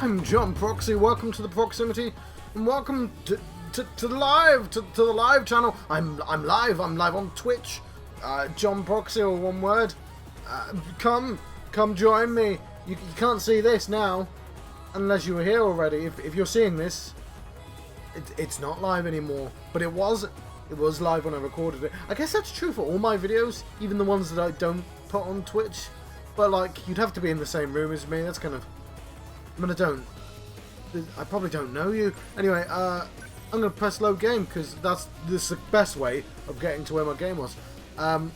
I'm John Proxy. Welcome to the proximity, and welcome to the live channel. I'm live. I'm live on Twitch. John Proxy, or one word. Come join me. You can't see this now, unless you were here already. If you're seeing this, it's not live anymore. But it was live when I recorded it. I guess that's true for all my videos, even the ones that I don't put on Twitch. But like, you'd have to be in the same room as me. That's kind of... I mean, I probably don't know you. Anyway, I'm going to press load game, because this is the best way of getting to where my game was. Well,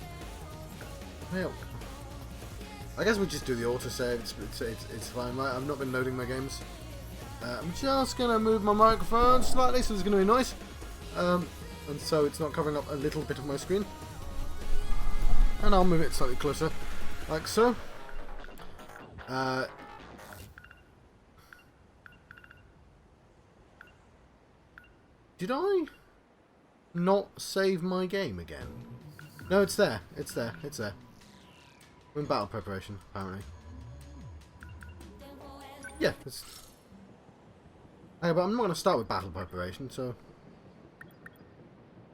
I guess we just do the autosave. It's fine, right? I've not been loading my games. I'm just going to move my microphone slightly, so there's going to be noise. And so it's not covering up a little bit of my screen. And I'll move it slightly closer, like so. Did I not save my game again? No, it's there. It's there. We're in battle preparation, apparently. Yeah, it's... Okay, but I'm not going to start with battle preparation, so...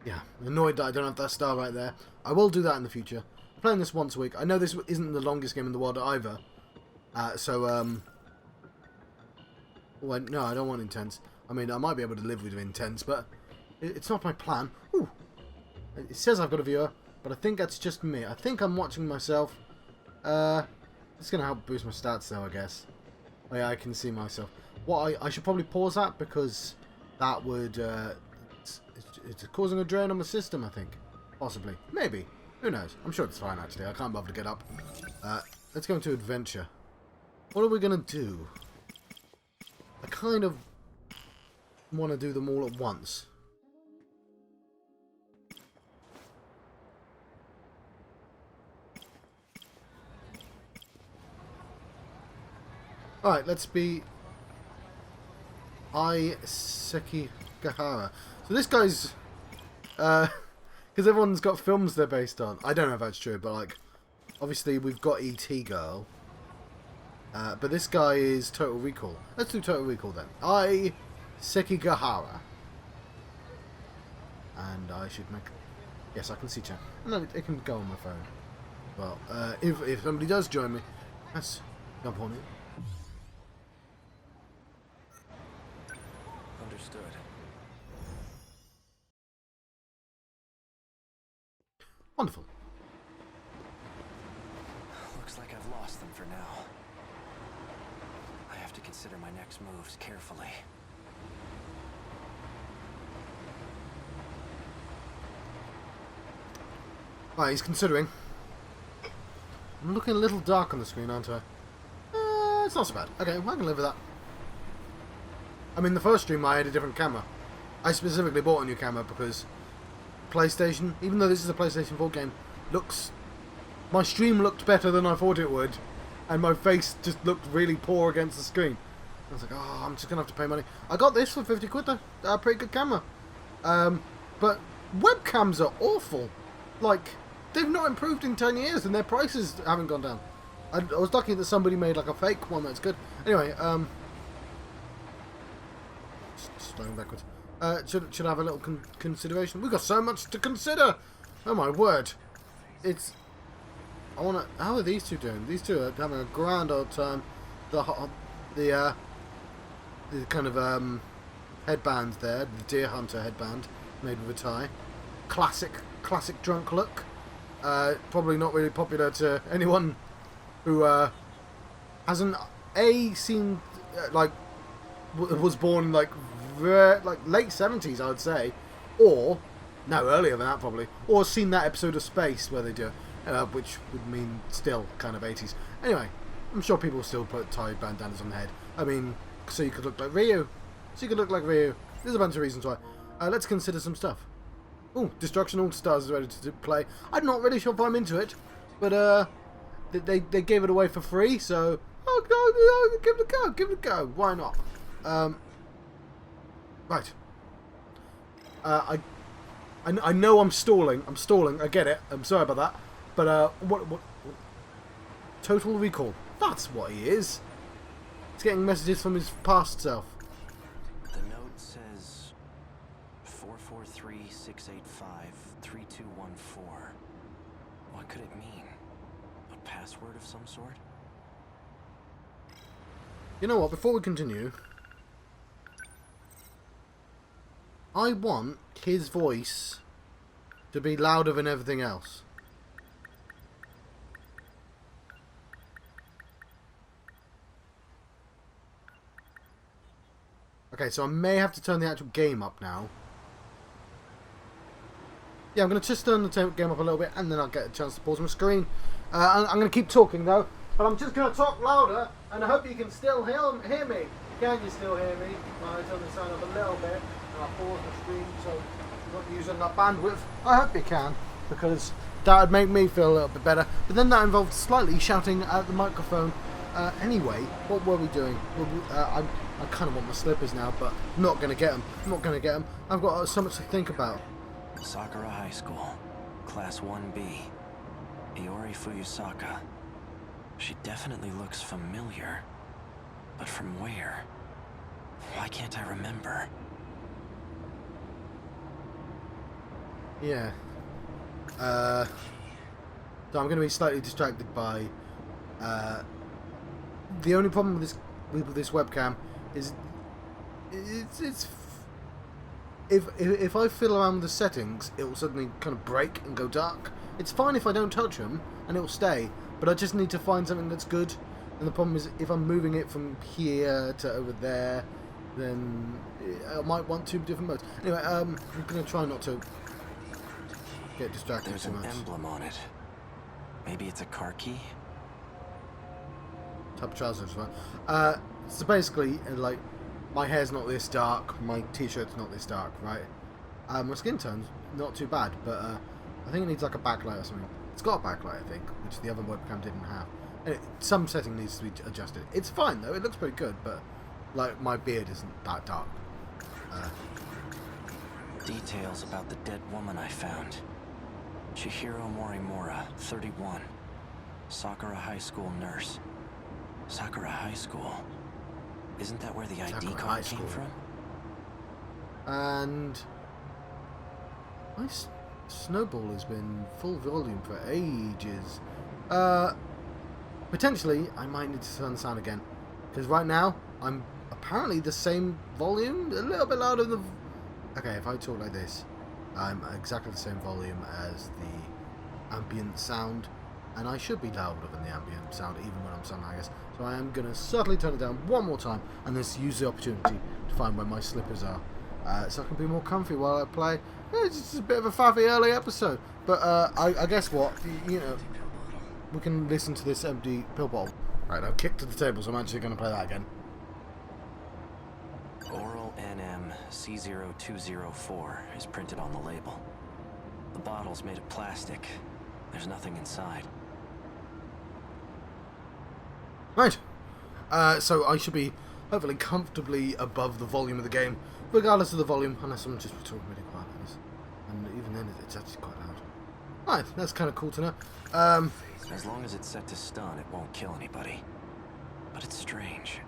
Yeah, annoyed that I don't have that star right there. I will do that in the future. I'm playing this once a week. I know this isn't the longest game in the world either. Well, no, I don't want intense. I mean, I might be able to live with intense, but it's not my plan. Ooh. It says I've got a viewer, but I think that's just me. I think I'm watching myself. It's going to help boost my stats, though, I guess. Oh, yeah, I can see myself. What I should probably pause that, because that would... it's causing a drain on the system, I think. Possibly. Maybe. Who knows? I'm sure it's fine, actually. I can't bother to get up. Let's go into adventure. What are we going to do? I kind of want to do them all at once. Alright, let's be... Sekigahara. So this guy's... because everyone's got films they're based on. I don't know if that's true, but like... Obviously, we've got E.T. Girl. But this guy is Total Recall. Let's do Total Recall then. Sekigahara. And I should make... Yes, I can see chat. No, it can go on my phone. Well, if somebody does join me, let's jump on it. Understood. Wonderful. Looks like I've lost them for now. I have to consider my next moves carefully. Right, he's considering. I'm looking a little dark on the screen, aren't I? It's not so bad. Okay, well, I can live with that. I mean, the first stream I had a different camera. I specifically bought a new camera because PlayStation, even though this is a PlayStation 4 game, looks... My stream looked better than I thought it would, and my face just looked really poor against the screen. I was like, oh, I'm just going to have to pay money. I got this for 50 quid though. A pretty good camera. But webcams are awful. Like, they've not improved in 10 years, and their prices haven't gone down. I was lucky that somebody made like a fake one that's good. Anyway, just going backwards. Should I have a little consideration? We've got so much to consider. Oh my word! It's. I wanna. How are these two doing? These two are having a grand old time. The kind of headband there, the deer hunter headband made with a tie. Classic drunk look. Probably not really popular to anyone who hasn't seen like was born like late 70s, I would say, or no, earlier than that probably, or seen that episode of Space where they do, which would mean still kind of 80s. Anyway, I'm sure people still put tie bandanas on the head. I mean, so you could look like Ryu. There's a bunch of reasons why. Let's consider some stuff. Oh, Destruction All Stars is ready to play. I'm not really sure if I'm into it, but they gave it away for free, so give it a go. Why not? Right. I know I'm stalling. I get it. I'm sorry about that. But what? Total Recall. That's what he is. He's getting messages from his past self. The note says 443-685-3214. What could it mean? A password of some sort? You know what? Before we continue, I want his voice to be louder than everything else. Okay, so I may have to turn the actual game up now. Yeah, I'm going to just turn the game up a little bit and then I'll get a chance to pause my screen. I'm going to keep talking though, but I'm just going to talk louder and I hope you can still hear me. Can you still hear me? I'll turn the sound up a little bit and I'll pause the screen so I'm not using that bandwidth. I hope you can, because that would make me feel a little bit better. But then that involved slightly shouting at the microphone. Anyway, what were we doing? I kind of want my slippers now, but I'm not going to get them. I'm not going to get them. I've got so much to think about. Sakura High School, Class 1B. Iori Fuyusaka. She definitely looks familiar. But from where? Why can't I remember? Yeah. So I'm going to be slightly distracted by... the only problem with this webcam is if I fiddle around with the settings, it will suddenly kind of break and go dark. It's fine if I don't touch them and it will stay, but I just need to find something that's good. And the problem is, if I'm moving it from here to over there, then I might want two different modes. Anyway, I'm going to try not to get distracted There's too much. an emblem on it. Maybe it's a car key? Top trousers, right? So basically, like, my hair's not this dark, my t-shirt's not this dark, right? My skin tone's not too bad, but I think it needs like a backlight or something. It's got a backlight, I think, which the other webcam didn't have. Some setting needs to be adjusted. It's fine though, it looks pretty good, but like my beard isn't that dark. Details about the dead woman I found. Chihiro Morimura, 31. Sakura High School nurse. Sakura High School. Isn't that where the ID card came from? And my snowball has been full volume for ages. Potentially, I might need to turn the sound again, because right now I'm apparently the same volume, a little bit louder than the... Okay, if I talk like this, I'm exactly the same volume as the ambient sound, and I should be louder than the ambient sound even when I'm sounding like this. So I am going to subtly turn it down one more time and then use the opportunity to find where my slippers are, so I can be more comfy while I play. It's just a bit of a faffy early episode, but I guess what, you know, we can listen to this empty pill bottle. Right, I've kicked to the table, so I'm actually going to play that again. Oral NM C0204 is printed on the label. The bottle's made of plastic. There's nothing inside. Right. So I should be hopefully comfortably above the volume of the game, regardless of the volume, unless I'm just talking really quiet like this. And even then, it's actually quite loud. Right, that's kind of cool to know. As long as it's set to stun, it won't kill anybody. But it's strange.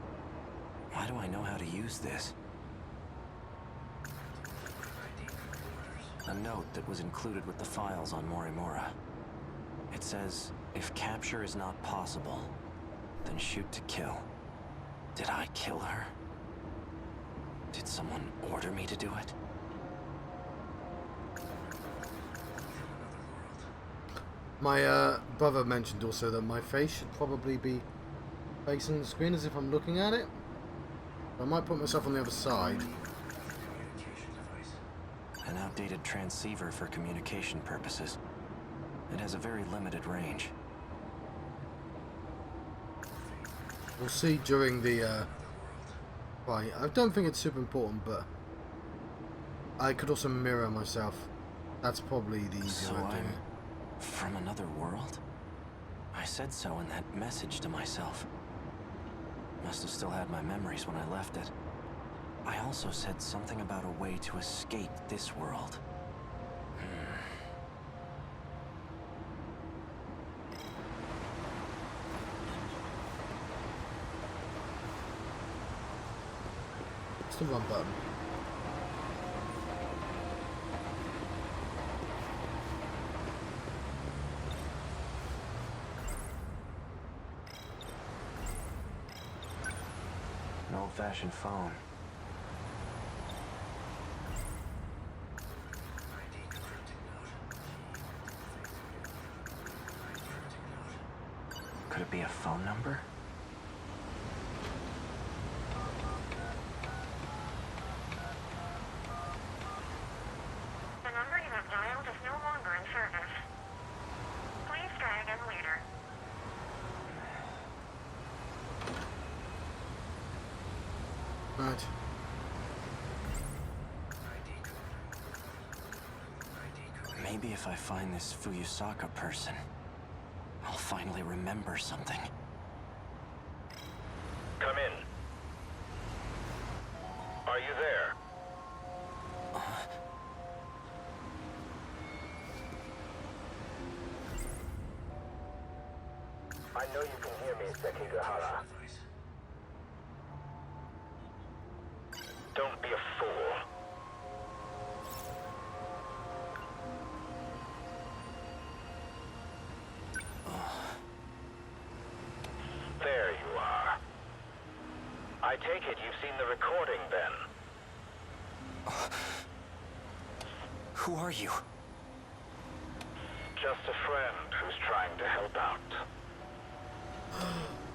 Why do I know how to use this? A note that was included with the files on Morimura. It says, if capture is not possible, then shoot to kill. Did I kill her? Did someone order me to do it? My brother mentioned also that my face should probably be facing the screen as if I'm looking at it. I might put myself on the other side. An outdated transceiver for communication purposes. It has a very limited range. We'll see during the fight. I don't think it's super important, but I could also mirror myself. That's probably the easier way of doing it. From another world? I said so in that message to myself. Must have still had my memories when I left it. I also said something about a way to escape this world. the run button. An old-fashioned phone. Could it be a phone number? The number you have dialed is no longer in service. Please try again later. Right. Maybe if I find this Fuyusaka person, I'll finally remember something. Come in. Are you there? I know you can hear me, Sekigahara. Don't be a fool. There you are. I take it you've seen the recording then. Who are you? Just a friend who's trying to help out.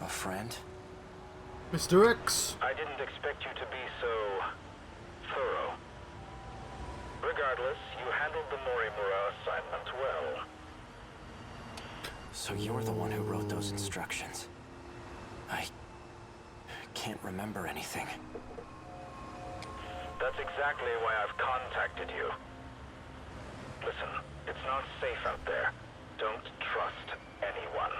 A friend? Mr. X. I didn't expect you to be so thorough. Regardless, you handled the Morimura assignment well. So you're the one who wrote those instructions. I can't remember anything. That's exactly why I've contacted you. Listen, it's not safe out there. Don't trust anyone.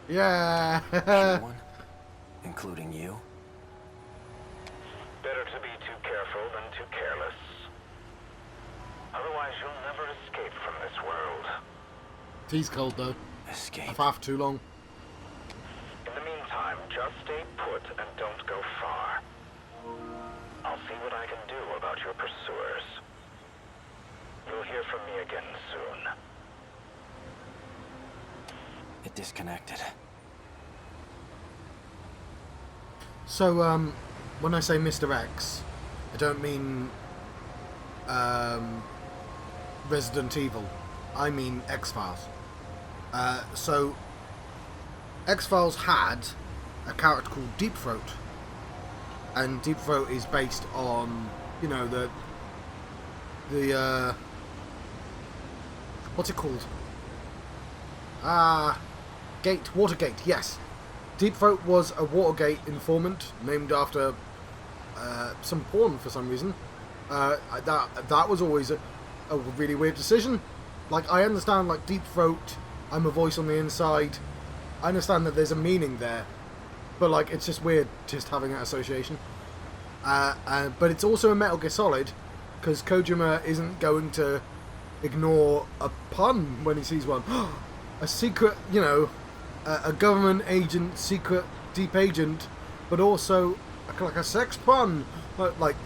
Yeah. Anyone? Including you? Better to be too careful than too careless. Otherwise, you'll never escape from this world. Tea's cold though. Escape? I've half too long. In the meantime, just stay put and don't go far. I'll see what I can do about your pursuers. You'll hear from me again soon. It disconnected. So, when I say Mr. X, I don't mean Resident Evil. I mean X-Files. So, X-Files had a character called Deep Throat. And Deep Throat is based on, you know, the what's it called? Watergate, yes. Deep Throat was a Watergate informant named after some porn for some reason. That was always a really weird decision. Like, I understand, like, Deep Throat, I'm a voice on the inside. I understand that there's a meaning there. But, like, it's just weird just having that association. But it's also a Metal Gear Solid, because Kojima isn't going to ignore a pun when he sees one. A secret, you know, a government agent, secret deep agent, but also like a sex pun. Like,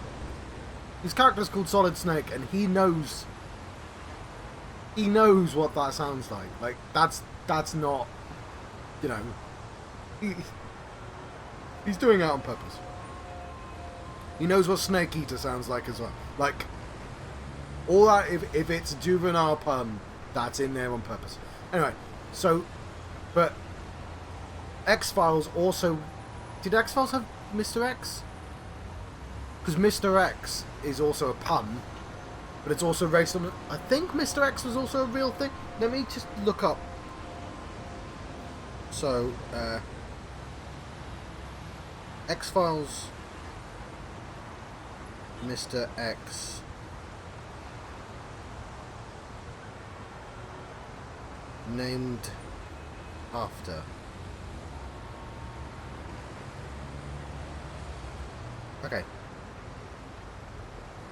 his character's called Solid Snake, and he knows what that sounds like. Like, that's not, you know, he's doing it on purpose. He knows what Snake Eater sounds like as well. Like, all that, if it's a juvenile pun, that's in there on purpose. Anyway, so, but X-Files also... Did X-Files have Mr. X? Because Mr. X is also a pun, but it's also based on... I think Mr. X was also a real thing. Let me just look up. So, X-Files... Mr. X... named after. Okay.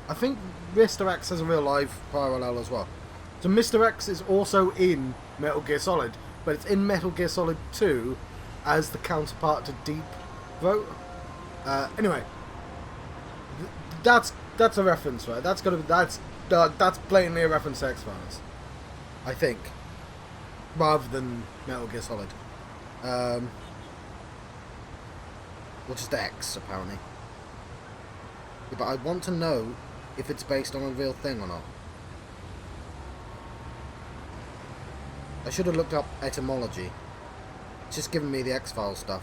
I think Mr. X has a real life parallel as well. So Mr. X is also in Metal Gear Solid, but it's in Metal Gear Solid 2 as the counterpart to Deep Throat. Anyway, that's a reference, right? That's blatantly a reference to X-Files, I think, rather than Metal Gear Solid, or just X apparently. Yeah, but I want to know if it's based on a real thing or not. I should have looked up etymology. It's just giving me the X-Files stuff.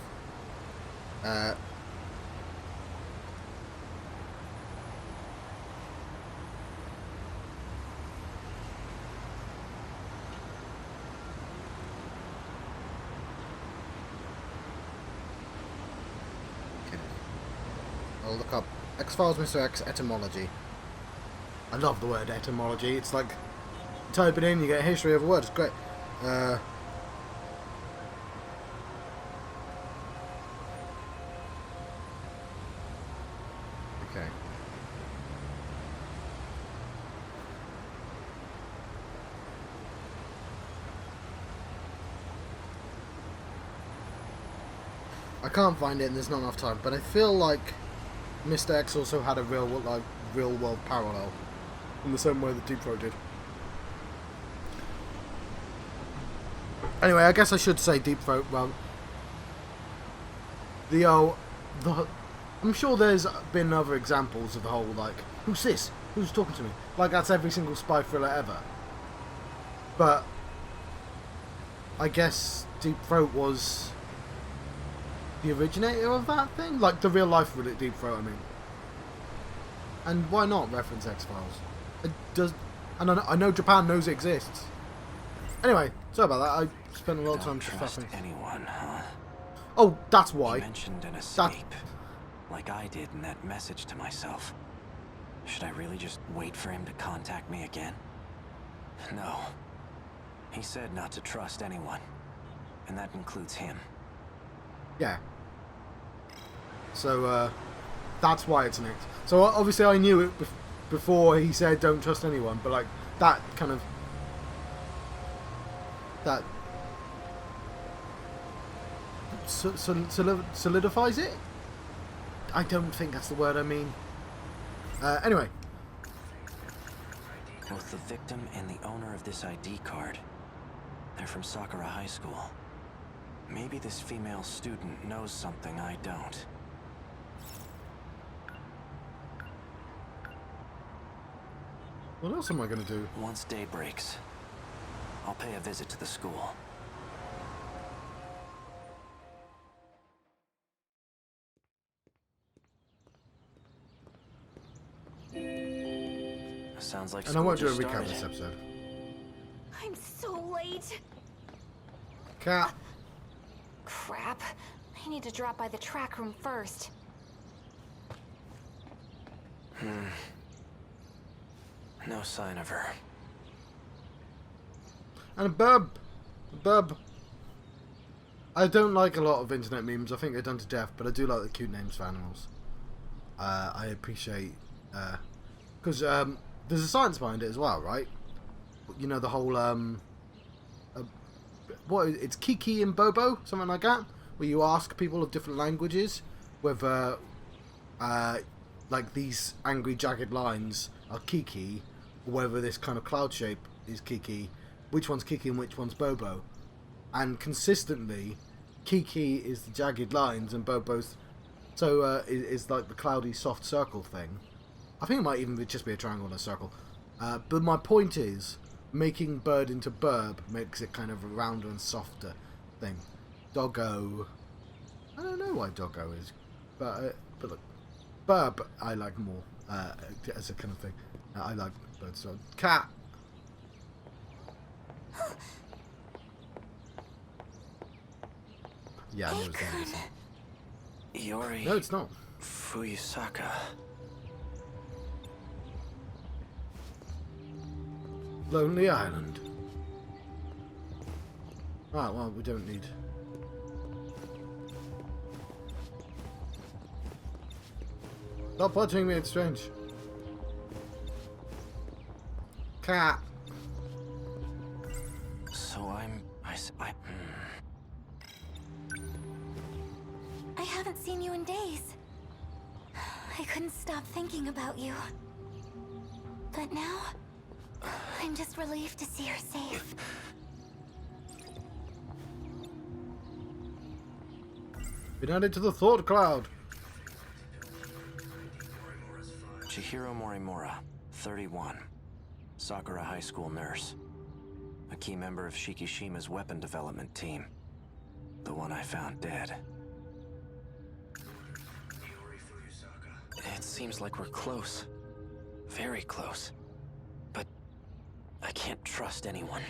I'll look up X-Files Mr. X etymology. I love the word etymology. It's like, type it in, you get a history of a word. It's great. Okay. I can't find it and there's not enough time, but I feel like Mr. X also had a real world parallel in the same way that Deep Throat did. Anyway, I guess I should say Deep Throat. Well, I'm sure there's been other examples of the whole like, who's this? Who's talking to me? Like that's every single spy thriller ever. But I guess Deep Throat was the originator of that thing, like the real life Deep Throat. I mean. And why not reference X-Files? It does, and I know Japan knows it exists. Anyway, sorry about that. I spent a lot of time trust anyone, huh? Oh, that's why. You mentioned an escape, like I did in that message to myself. Should I really just wait for him to contact me again? No. He said not to trust anyone, and that includes him. Yeah. So, that's why it's an X. So obviously I knew it before he said don't trust anyone, but like that kind of solidifies it. I don't think that's the word I mean. Anyway, both the victim and the owner of this ID card, they're from Sakura High School. Maybe this female student knows something I don't. what else am I going to do? Once day breaks, I'll pay a visit to the school. Sounds like and I won't do a just recap of started. this episode. I'm so late. Cat. Crap. I need to drop by the track room first. No sign of her. And a bub. I don't like a lot of internet memes. I think they're done to death, but I do like the cute names for animals. I appreciate... because there's a science behind it as well, right? You know, the whole... it's Kiki and Bobo, something like that, where you ask people of different languages whether like these angry jagged lines are Kiki, or whether this kind of cloud shape is Kiki, which one's Kiki and which one's Bobo. And consistently Kiki is the jagged lines and Bobo's is like the cloudy soft circle thing. I think it might even just be a triangle and a circle. But my point is, making bird into burb makes it kind of a rounder and softer thing. Doggo. I don't know why doggo is, but look, burb I like more as a kind of thing. I like birds. So cat. Yeah, I knew it was going to be something. Yori. No, it's not. Fuyusaka. Lonely Island. Right, well, we don't need... Stop punching me, it's strange. Cat. So I haven't seen you in days. I couldn't stop thinking about you. But now, I'm just relieved to see her safe. Been added to the thought cloud. Chihiro Morimura, 31. Sakura High School nurse. A key member of Shikishima's weapon development team. The one I found dead. It seems like we're close. Very close. But I can't trust anyone.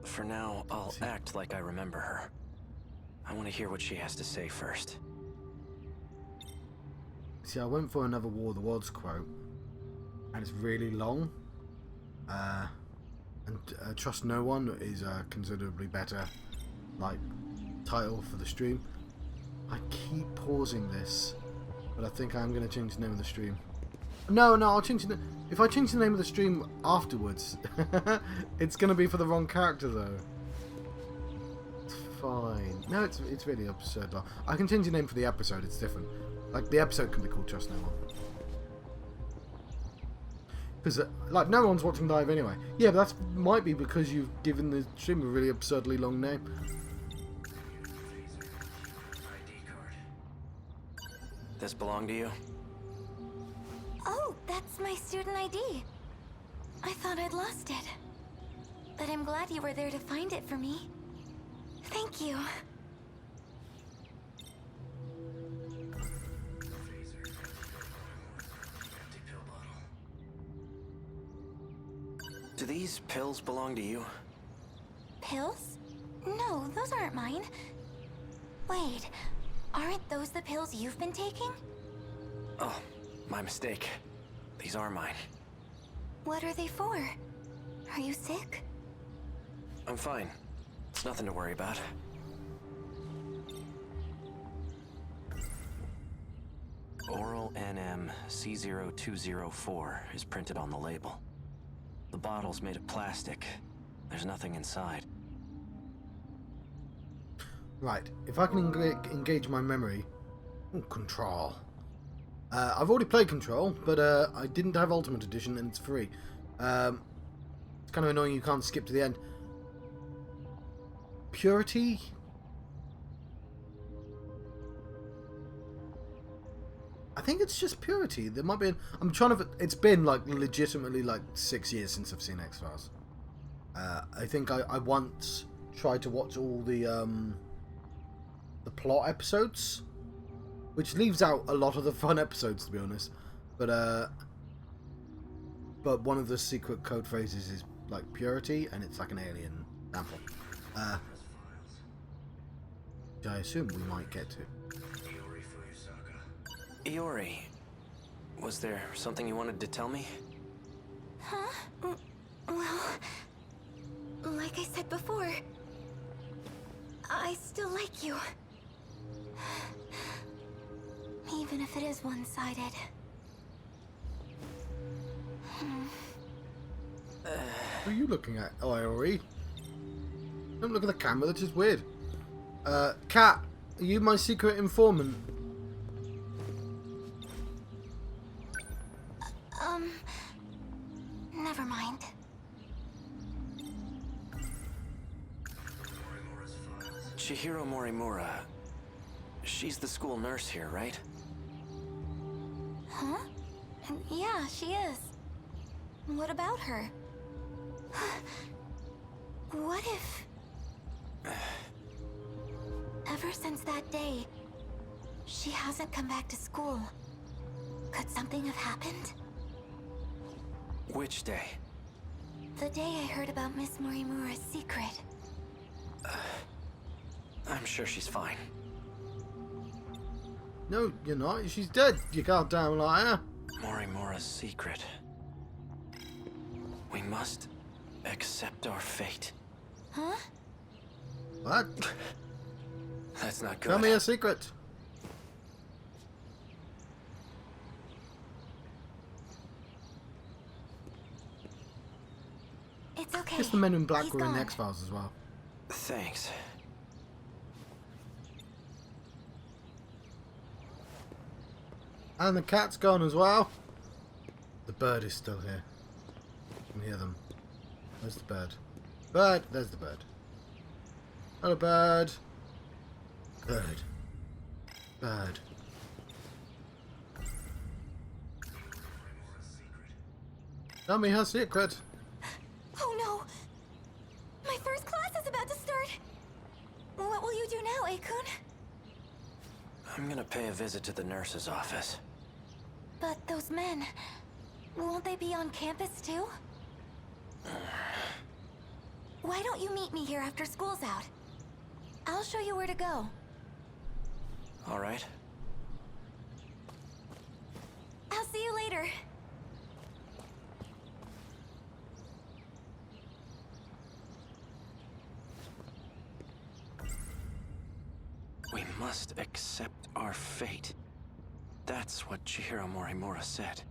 For now, I'll act like I remember her. I want to hear what she has to say first. See, I went for another War of the Worlds quote, and it's really long. And Trust No One is a considerably better, like, title for the stream. I keep pausing this, but I think I'm going to change the name of the stream. No, I'll change the... If I change the name of the stream afterwards, it's going to be for the wrong character, though. It's fine. No, it's really absurd. I can change the name for the episode, it's different. Like, the episode can be called Trust No One. Because, like, no one's watching live anyway. Yeah, but that might be because you've given the stream a really absurdly long name. This belong to you? Oh, that's my student ID. I thought I'd lost it. But I'm glad you were there to find it for me. Thank you. Do these pills belong to you? Pills? No, those aren't mine. Wait, aren't those the pills you've been taking? Oh, my mistake. These are mine. What are they for? Are you sick? I'm fine. It's nothing to worry about. Oral NM C0204 is printed on the label. The bottle's made of plastic. There's nothing inside. Right, if I can engage my memory... Ooh, Control. I've already played Control, but I didn't have Ultimate Edition and it's free. It's kind of annoying you can't skip to the end. Purity? I think it's just Purity. There might be... I'm trying to... It's been, like, legitimately, like, 6 years since I've seen X-Files. I think I once tried to watch all the plot episodes, which leaves out a lot of the fun episodes, to be honest. But one of the secret code phrases is, like, Purity, and it's like an alien sample. Which I assume we might get to. Iori, was there something you wanted to tell me? Huh? Well, like I said before, I still like you. Even if it is one-sided. Who are you looking at, Iori? Don't look at the camera, that's just weird. Kat, are you my secret informant? Never mind. Chihiro Morimura. She's the school nurse here, right? Huh? Yeah, she is. What about her? What if... Ever since that day, she hasn't come back to school. Could something have happened? Which day? The day I heard about Miss Morimura's secret. I'm sure she's fine. No, you're not. She's dead, you goddamn liar. Morimura's secret. We must accept our fate. Huh? What? That's not good. Tell me a secret. It's okay. Guess the Men in Black He's were in gone. X-Files as well. Thanks. And the cat's gone as well. The bird is still here. I can hear them. Where's the bird? Bird! There's the bird. Hello, bird. Bird. Bird. Tell me her secret. Oh no! My first class is about to start! What will you do now, Akun? I'm gonna pay a visit to the nurse's office. But those men... won't they be on campus too? Why don't you meet me here after school's out? I'll show you where to go. All right. I'll see you later. We must accept our fate. That's what Chihiro Morimura said.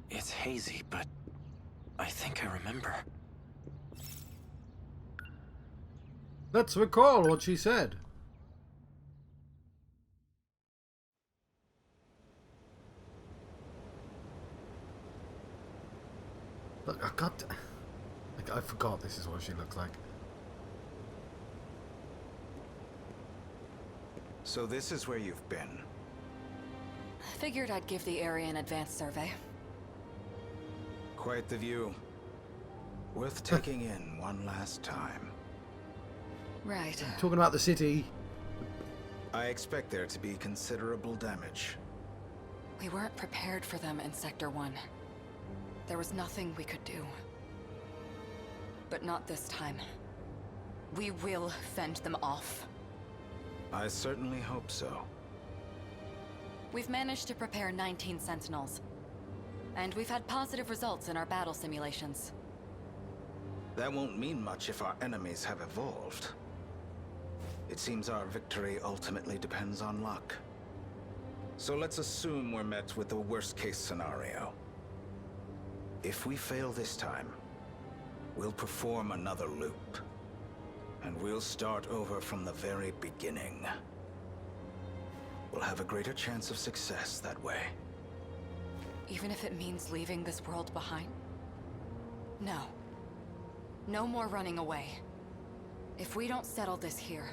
It's hazy, but I think I remember. Let's recall what she said. Look, I forgot this is what she looks like. So this is where you've been. I figured I'd give the area an advanced survey. Quite the view. Worth taking in one last time. Right. Talking about the city. I expect there to be considerable damage. We weren't prepared for them in Sector 1. There was nothing we could do. But not this time. We will fend them off. I certainly hope so. We've managed to prepare 19 Sentinels. And we've had positive results in our battle simulations. That won't mean much if our enemies have evolved. It seems our victory ultimately depends on luck. So let's assume we're met with the worst-case scenario. If we fail this time, we'll perform another loop. And we'll start over from the very beginning. We'll have a greater chance of success that way. Even if it means leaving this world behind? No. No more running away. If we don't settle this here,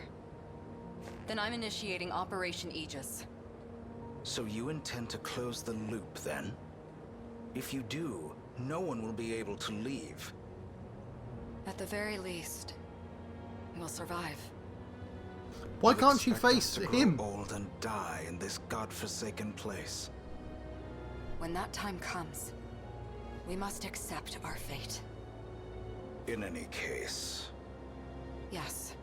then I'm initiating Operation Aegis. So you intend to close the loop, then? If you do, no one will be able to leave. At the very least, we'll survive. Why You can't she expect us face to grow him? old and die in this godforsaken place? When that time comes, we must accept our fate. In any case, Yes.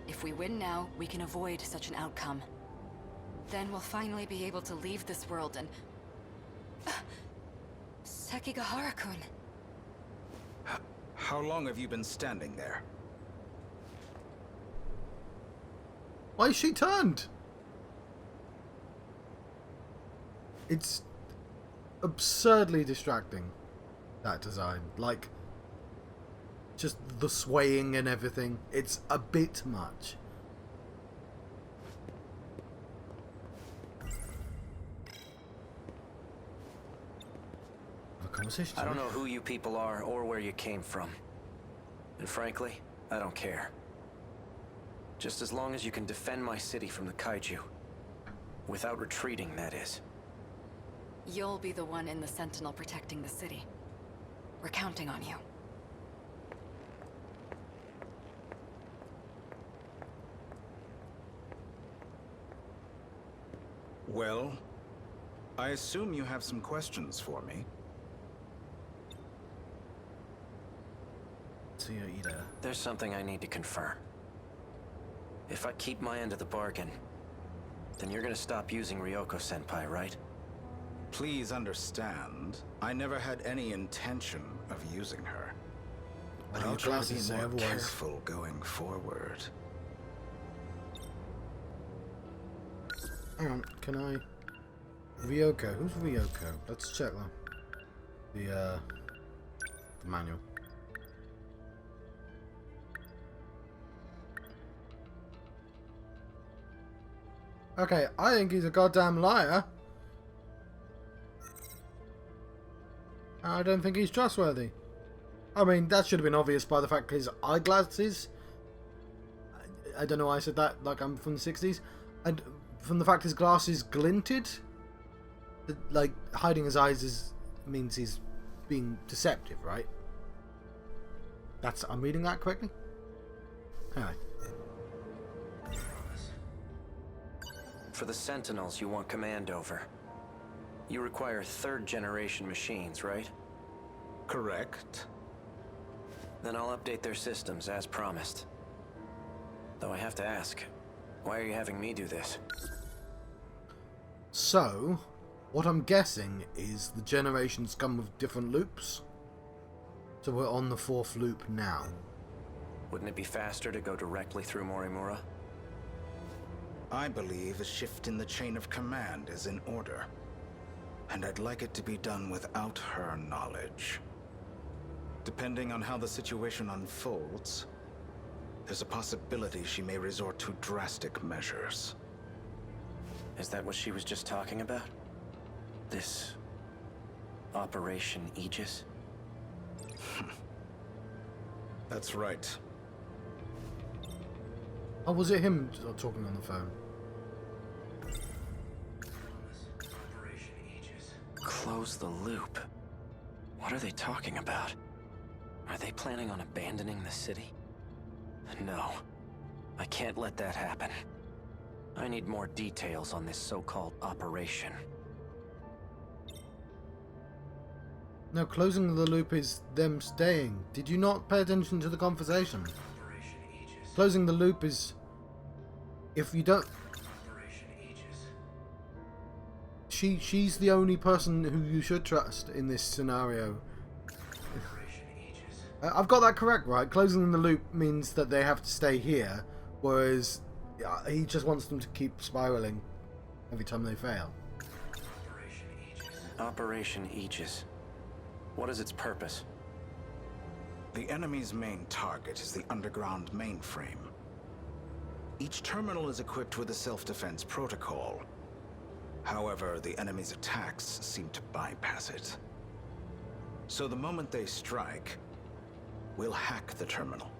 If we win now, we can avoid such an outcome. Then we'll finally be able to leave this world and... Sekigahara-kun. how long have you been standing there? Why is she turned? It's absurdly distracting, that design. Like, just the swaying and everything. It's a bit much. Have a conversation. I don't know who you people are or where you came from. And frankly, I don't care. Just as long as you can defend my city from the kaiju. Without retreating, that is. You'll be the one in the Sentinel protecting the city. We're counting on you. Well, I assume you have some questions for me. Ida. There's something I need to confirm. If I keep my end of the bargain, then you're gonna stop using Ryoko-senpai, right? Please understand, I never had any intention of using her. But Well, I'll try to glasses be say more otherwise. careful going forward. Hang on, can I... Ryoko. Who's Ryoko? Let's check that. The manual. Okay, I think he's a goddamn liar. I don't think he's trustworthy. I mean, that should have been obvious by the fact his eyeglasses. I don't know why I said that, like I'm from the 60s. And from the fact his glasses glinted. Like, hiding his eyes means he's being deceptive, right? I'm reading that correctly? Anyway. For the Sentinels, you want command over. You require third-generation machines, right? Correct. Then I'll update their systems, as promised. Though I have to ask, why are you having me do this? So, what I'm guessing is the generations come with different loops. So we're on the 4th loop now. Wouldn't it be faster to go directly through Morimura? I believe a shift in the chain of command is in order. And I'd like it to be done without her knowledge. Depending on how the situation unfolds, there's a possibility she may resort to drastic measures. Is that what she was just talking about? This Operation Aegis? That's right. Oh, was it him talking on the phone? Close the loop. What are they talking about? Are they planning on abandoning the city? No. I can't let that happen. I need more details on this so-called operation. No, closing the loop is them staying. Did you not pay attention to the conversation? Closing the loop is... If you don't... She's the only person who you should trust in this scenario. I've got that correct, right? Closing the loop means that they have to stay here, whereas he just wants them to keep spiraling every time they fail. Operation Aegis. What is its purpose? The enemy's main target is the underground mainframe. Each terminal is equipped with a self-defense protocol. However, the enemy's attacks seem to bypass it. So the moment they strike, we'll hack the terminal.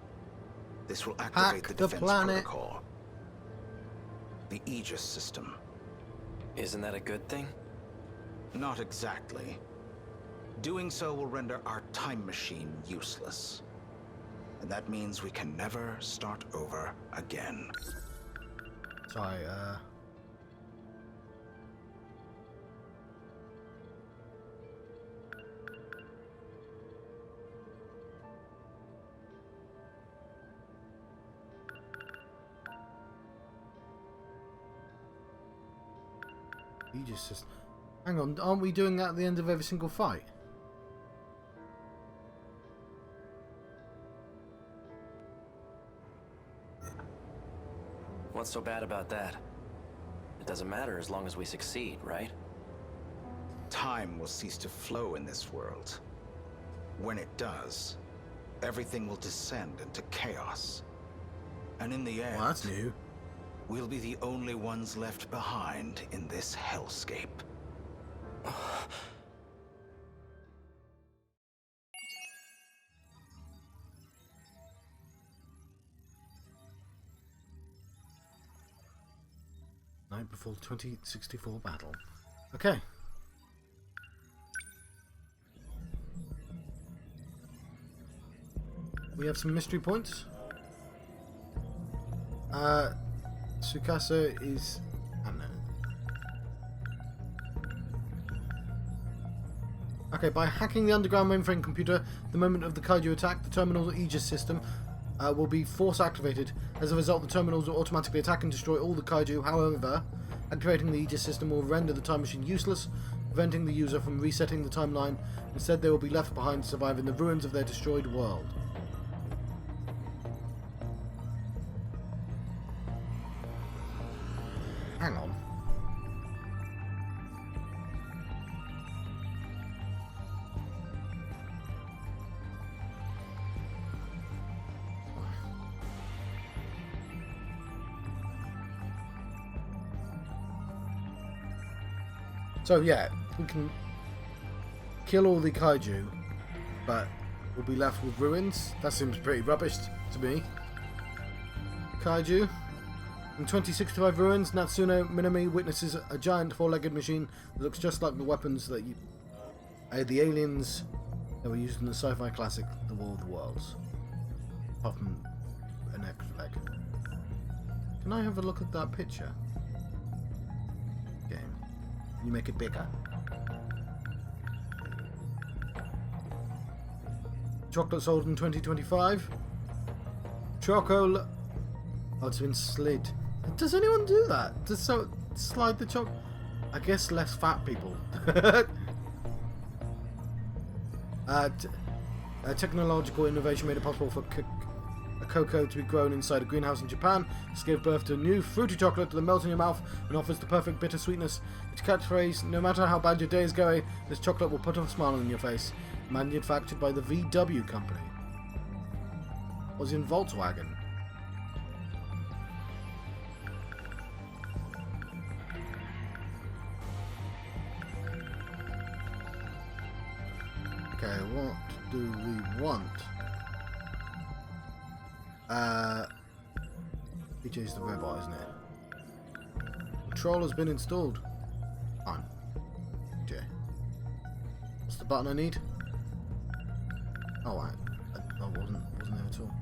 This will activate the defense protocol. The Aegis system. Isn't that a good thing? Not exactly. Doing so will render our time machine useless. And that means we can never start over again. Sorry, Aegis system. Hang on, aren't we doing that at the end of every single fight? What's so bad about that? It doesn't matter as long as we succeed, right? Time will cease to flow in this world. When it does, everything will descend into chaos. And in the end, Well, that's new. we'll be the only ones left behind in this hellscape. Night before 2064 battle. Okay. We have some mystery points. Tsukasa is... I don't know. Okay, by hacking the underground mainframe computer, the moment of the kaiju attack, the terminal Aegis system will be force activated. As a result, the terminals will automatically attack and destroy all the kaiju. However, activating the Aegis system will render the time machine useless, preventing the user from resetting the timeline. Instead, they will be left behind to survive in the ruins of their destroyed world. Hang on. So yeah, we can kill all the kaiju, but we'll be left with ruins. That seems pretty rubbish to me. Kaiju. In 2065 ruins, Natsuno Minami witnesses a giant four-legged machine that looks just like the weapons that the aliens that were used in the sci-fi classic The War of the Worlds. Apart from an extra leg. Can I have a look at that picture? Game. Can you make it bigger? Chocolate sold in 2025. Choco. Oh, it's been slid. Does anyone do that? Does so slide the chocolate? I guess less fat people. Technological innovation made it possible for cocoa to be grown inside a greenhouse in Japan. This gave birth to a new fruity chocolate that melts in your mouth and offers the perfect bitter sweetness. Its catchphrase, no matter how bad your day is going, this chocolate will put a smile on your face. Manufactured by the VW company. Was in Volkswagen. Okay, what do we want? PJ's the robot, isn't it? Control has been installed. On. PJ. What's the button I need? Oh, I wasn't there at all.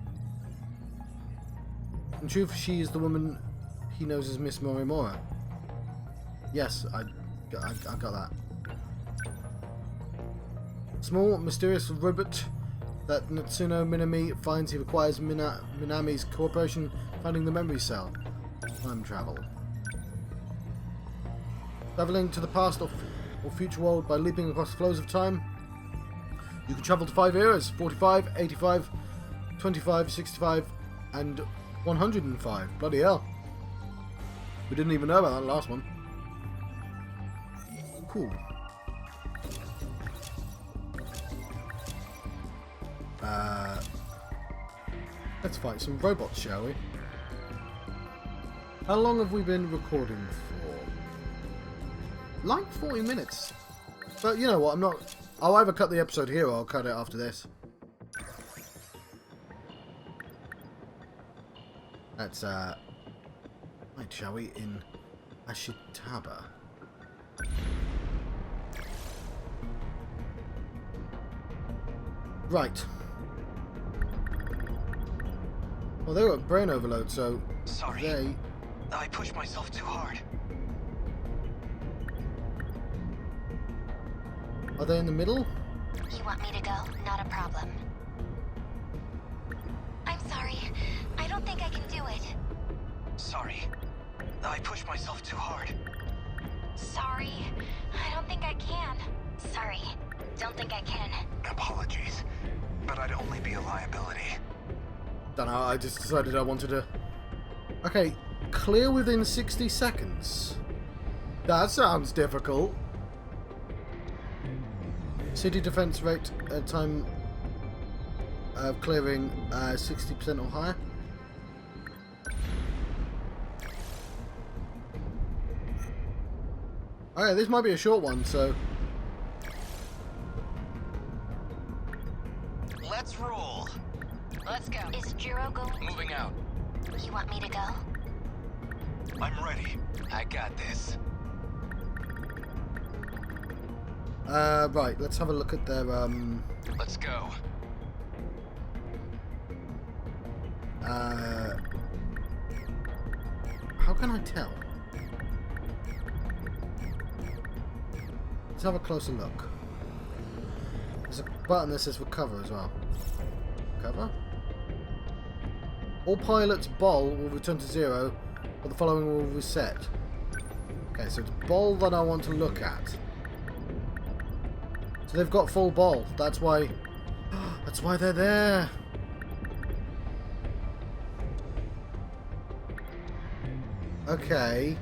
In truth, she is the woman he knows as Miss Morimura. Yes, I got that. Small, mysterious robot that Natsuno Minami finds he requires Minami's cooperation finding the memory cell. Time travel. Traveling to the past or future world by leaping across flows of time. You can travel to 5 eras: 45, 85, 25, 65, and 105. Bloody hell. We didn't even know about that last one. Cool. Let's fight some robots, shall we? How long have we been recording for? Like 40 minutes. But you know what, I'll either cut the episode here or I'll cut it after this. Let's right, shall we, in Ashitaba. Right. Well, they got brain overload, so Sorry. I pushed myself too hard. Are they in the middle? You want me to go? Not a problem. I'm sorry. I don't think I can do it. Sorry. I pushed myself too hard. Sorry. I don't think I can. Sorry. Don't think I can. Apologies, but I'd only be a liability. Don't know, I just decided I wanted to... Okay, clear within 60 seconds. That sounds difficult. City defense rate time of clearing 60% or higher. Okay, this might be a short one, so... Let's roll. Let's go. Is Jiro going? Moving out. You want me to go? I'm ready. I got this. Right, let's have a look at their, Let's go. How can I tell? Let's have a closer look. There's a button that says recover as well. Recover? All pilots' ball will return to 0, but the following will reset. Okay, so it's ball that I want to look at. So they've got full ball. That's why they're there. Okay.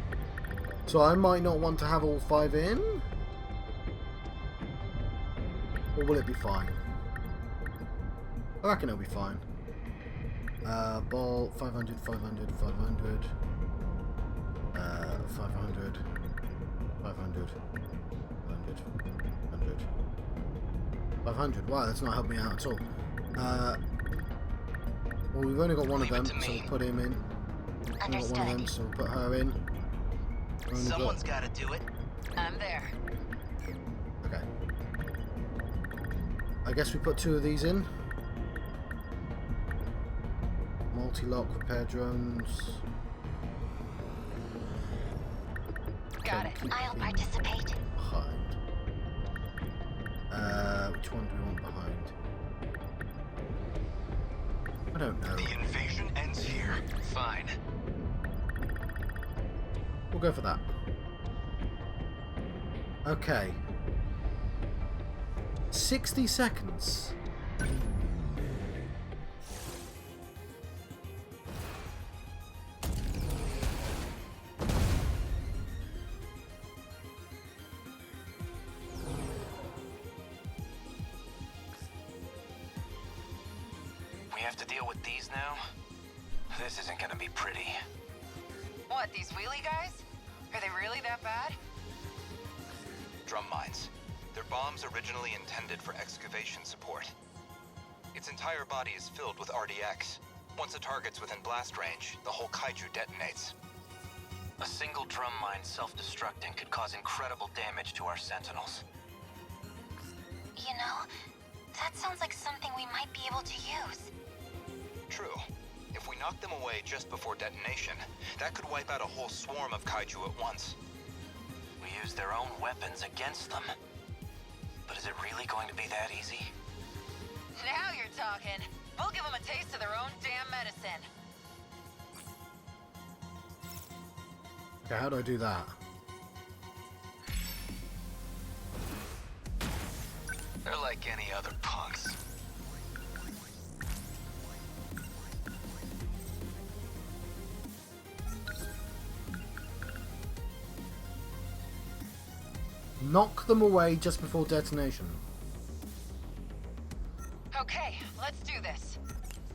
So I might not want to have all 5 in? Or will it be fine? I reckon it'll be fine. Ball, 500, 500, 500. 500. 500. 100. 100. 500. Wow, that's not helped me out at all. Well, we've only got one of them, so we'll put him in. We've only got one of them, so we'll put her in. Someone's got to do it. I'm there. Okay. I guess we put 2 of these in. Multi-lock repair drones. Got it. I'll participate. Behind. Which one do we want behind? I don't know. The invasion ends here. Fine. We'll go for that. Okay. 60 seconds. We have to deal with these now? This isn't gonna be pretty. What, these wheelie guys? Are they really that bad? Drum mines. They're bombs originally intended for excavation support. Its entire body is filled with RDX. Once a target's within blast range, the whole kaiju detonates. A single drum mine self-destructing could cause incredible damage to our Sentinels. You know, that sounds like something we might be able to use. True. If we knock them away just before detonation, that could wipe out a whole swarm of kaiju at once. We use their own weapons against them. But is it really going to be that easy? Now you're talking. We'll give them a taste of their own damn medicine. Okay, how do I do that? They're like any other punks. Knock them away just before detonation. Okay, let's do this.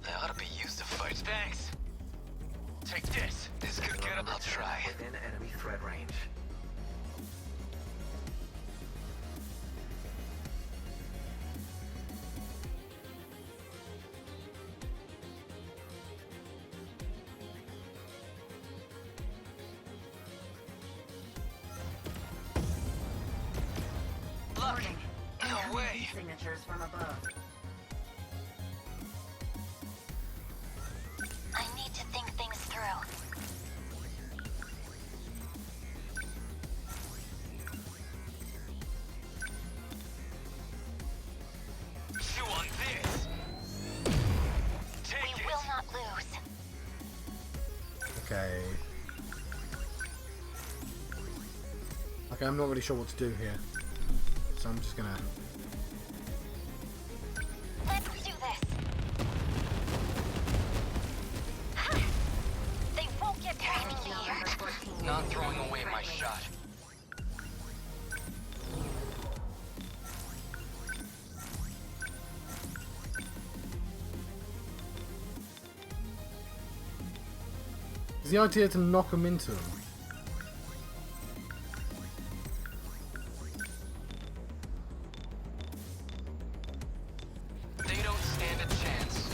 They ought to be used to fight. Thanks. Take this. This could get them. I'll try. Within enemy threat range. Loading. No way. Signatures from above. I need to think things through. Chew on this. Take We it. will not lose. Okay. Okay, I'm not really sure what to do here. So I'm just gonna... Let's do this. Ha! They won't get past me here. Not throwing away my shot. Is the idea to knock them into them? They don't stand a chance.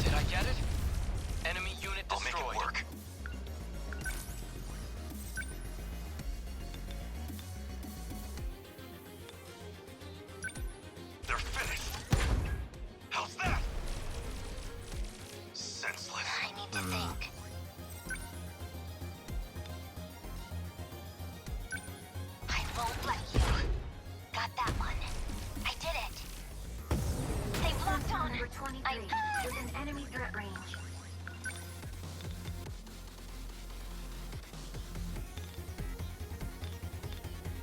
Did I get it? Enemy unit destroyed. I'll make it work. They're finished. How's that? Senseless. I need to think. I won't let you. Got that one. I did it. They've locked on. Number 23 within enemy threat range.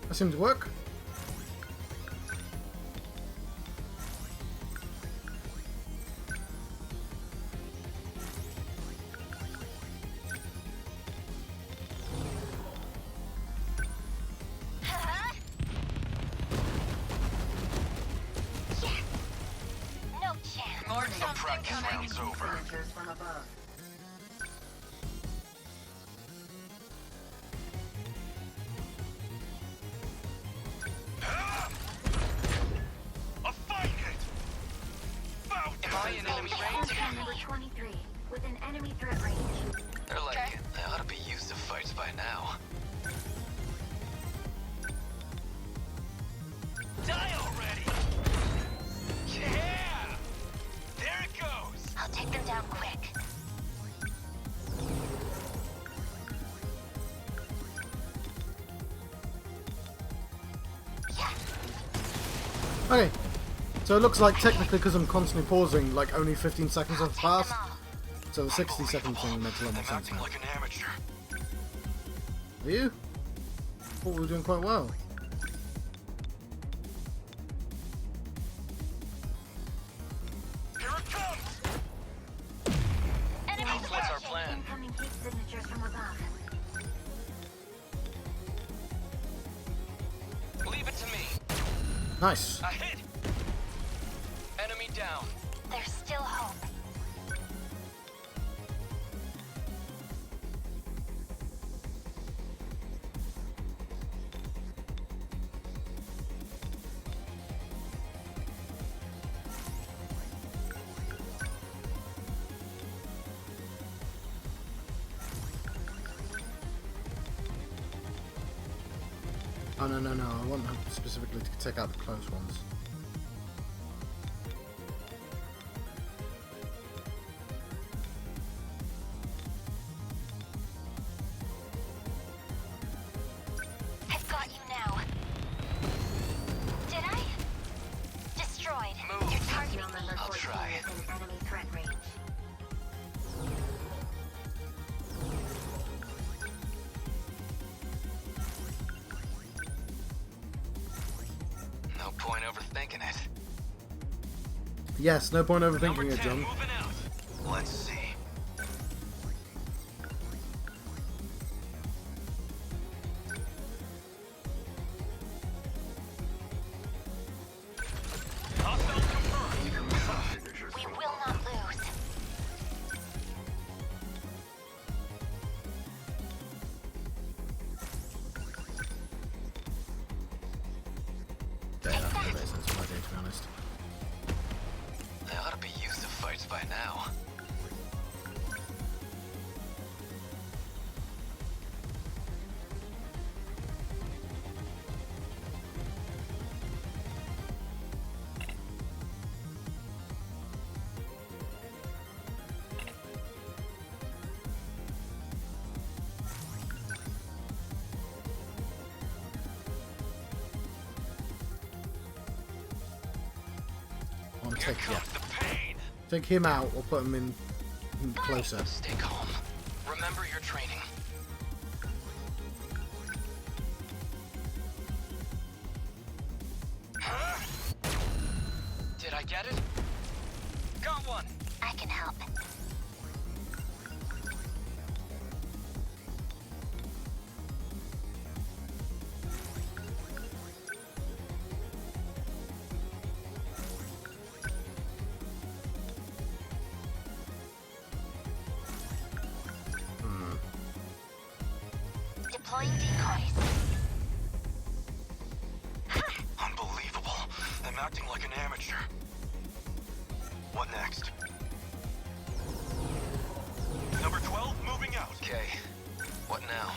That seems to work. Yes. No chance. More something practice coming. round's over. Signatures from above. enemy threat range. They're like it. They ought to be used to fights by now. Die already! Yeah! There it goes! I'll take them down quick. Okay, so it looks like technically because I'm constantly pausing, like only 15 seconds have Take them passed. all. So the 60-second thing makes a lot more I'm sense acting now. like an amateur. Are you? Thought we were doing quite well. Here it comes! Enemy What's our plan? incoming heat signatures from above. Leave it to me. Nice. A hit! Enemy down. There's still hope. Oh no, I want them specifically to take out the close ones. I've got you now. Did I? Destroyed. Move. You're targeting Serial me. number I'll 14 try. is in enemy threat range. No point overthinking it. Yes, no point Number overthinking 10 it, John. moving out. Let's see. Hostile confirmed. We will not lose. Yeah, that makes sense of my day, to be honest. They ought to be used to fights by now. I want to Here take, yeah, comes the pain. take him out or put him in closer. Stay calm. Remember your training. Huh? Did I get it? Got one. I can help. Deploying decoys. Unbelievable. I'm acting like an amateur. What next? Number 12 moving out. Okay. What now?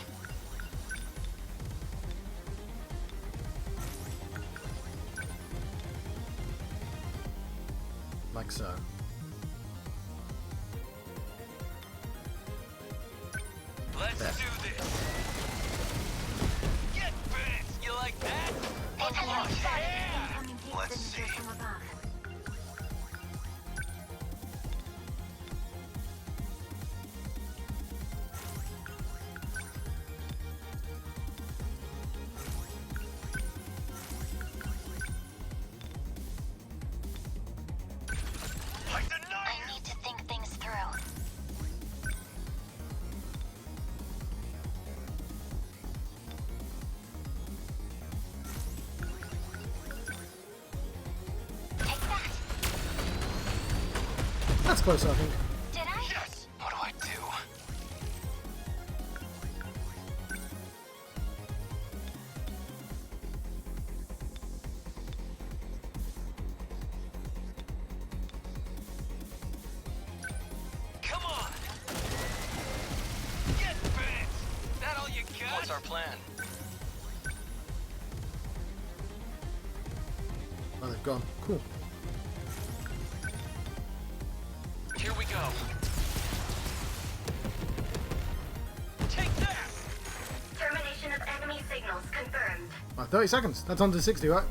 Like so. Let's There. do this. Get bent. You like that? Enemy spotted. Yeah. Incoming heat Let's signatures see. from above. I deny I you. need to think things through. Take that. That's close, I think. Did I? Yes. What do I do? Come on. What's our plan? Oh, they've gone. Cool. Here we go. Take that! Termination of enemy signals confirmed. Right, 30 seconds. That's under 60, right?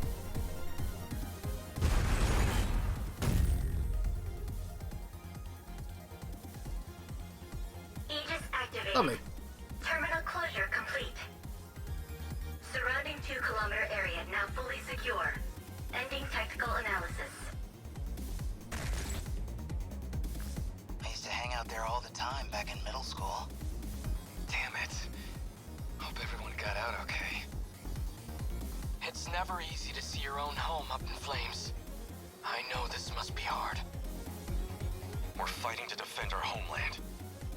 Aegis activated. Lovely. Terminal closure complete. Surrounding 2-kilometer area now fully secure. Ending tactical analysis. I used to hang out there all the time back in middle school. Damn it. Hope everyone got out okay. It's never easy to see your own home up in flames. I know this must be hard. We're fighting to defend our homeland.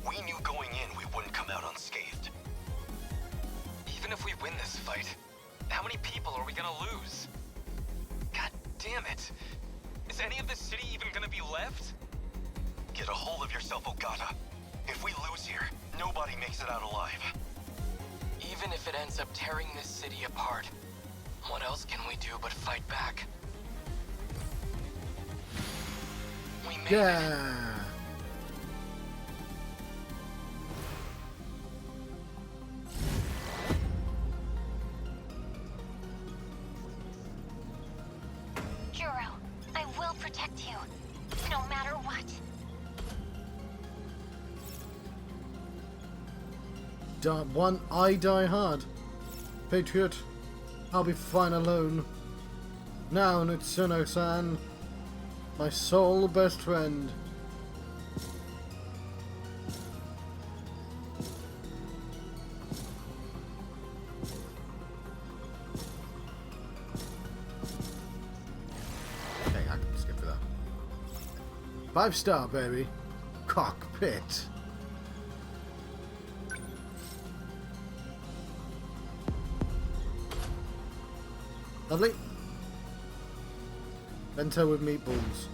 We knew going in we wouldn't come out unscathed. Even if we win this fight, how many people are we gonna lose? God damn it. Is any of this city even gonna be left? Get a hold of yourself, Ogata. If we lose here, nobody makes it out alive. Even if it ends up tearing this city apart, what else can we do but fight back? We made it. Yeah. Juro, I will protect you, no matter what. I die hard. Patriot, I'll be fine alone. Now, Nutsuno-san, my sole best friend. Okay, I can skip for that. 5-star, baby. Cockpit. Lovely. Bento with meatballs.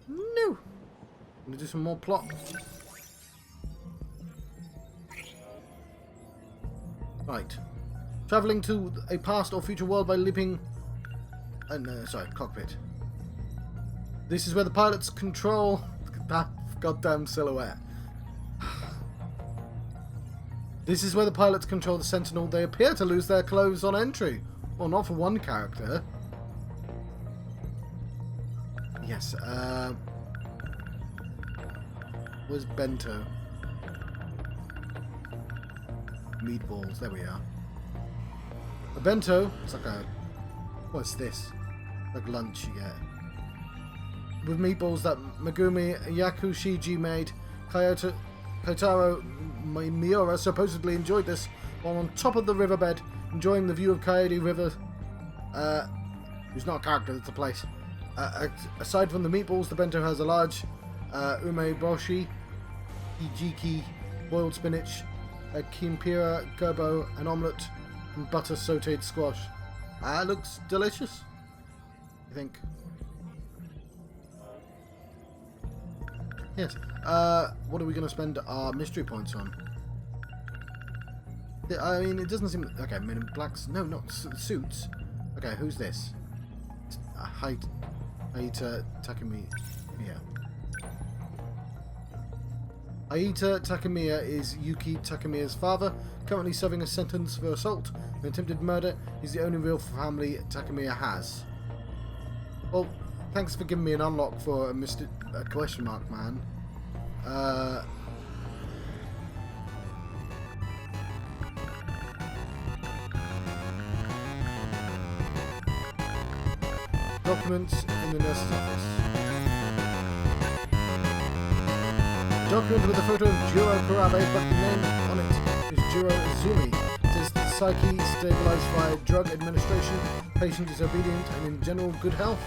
No. I'm gonna do some more plot. Right. Traveling to a past or future world by leaping. Sorry, cockpit. This is where the pilots control that goddamn silhouette. This is where the pilots control the Sentinel. They appear to lose their clothes on entry. Well, not for one character. Yes, where's Bento? Meatballs, there we are. A bento, it's like a... What's this? Like lunch you get. With meatballs that Megumi Yakushiji made. Kotaro Miura supposedly enjoyed this while on top of the riverbed, enjoying the view of Kaede River. Who's not a character, it's a place. Aside from the meatballs, the bento has a large umeboshi, hijiki, boiled spinach, a kimpira gobo, an omelette, and butter sauteed squash. Looks delicious, I think. Yes. What are we going to spend our mystery points on? I mean, it doesn't seem... Okay, men in blacks. No, not suits. Okay, who's this? Aita Takemiya. Aita Takemiya is Yuki Takemiya's father, currently serving a sentence for assault and attempted murder. He's the only real family Takemiya has. Well, thanks for giving me an unlock for a question mark, man. Documents in the nurse's office. Document with a photo of Juro Kurabe, but the name on it is Juro Izumi. It says psyche stabilized by drug administration, patient is obedient and in general good health.